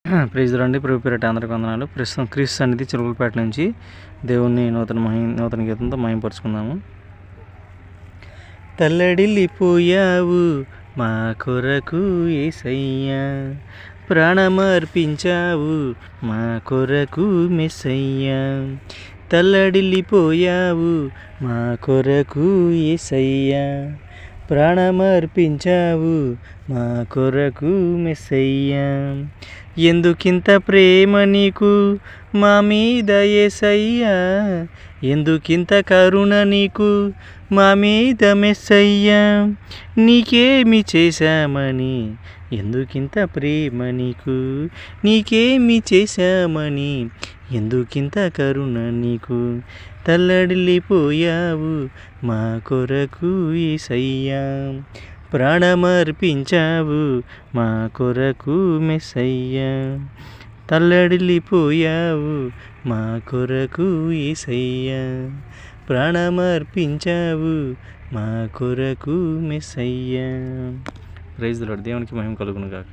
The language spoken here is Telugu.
ప్రైజ్ రండి ప్రభు పేరిట అందరికి వందనాలు. ప్రస్తుతం క్రీస్తు సన్నిధి చిలుకలపేట నుంచి దేవుణ్ణి నూతన గీతంతో మహిమపరుచుకుందాము. తల్లడిల్లిపోయావు మా కొరకు యేసయ్యా, ప్రాణమర్పించావు మా కొరకు మెస్సయ్యా. తల్లడిల్లిపోయావు మా కొరకు యేసయ్యా, ప్రాణమర్పించావు మా కొరకు మెస్సయ్యా. ఎందుకింత ప్రేమ నీకు మా మీద యేసయ్యా, ఎందుకింత కరుణ నీకు మా మీద మెస్సయ్యా. నీకేమి చేశామని ఎందుకింత ప్రేమ నీకు, నీకేమి చేశామని ఎందుకింత కరుణ నీకు. తల్లడిల్లిపోయావు మా కొరకు యేసయ్యా, ప్రాణమర్పించావు మా కొరకు మెస్సయ్యా. తల్లడిల్లిపోయావు మా కొరకు యేసయ్యా, ప్రాణమర్పించావు మా కొరకు మెస్సయ్యా. Praise the lord. దేవునికి మహిమ కలుగును గాక.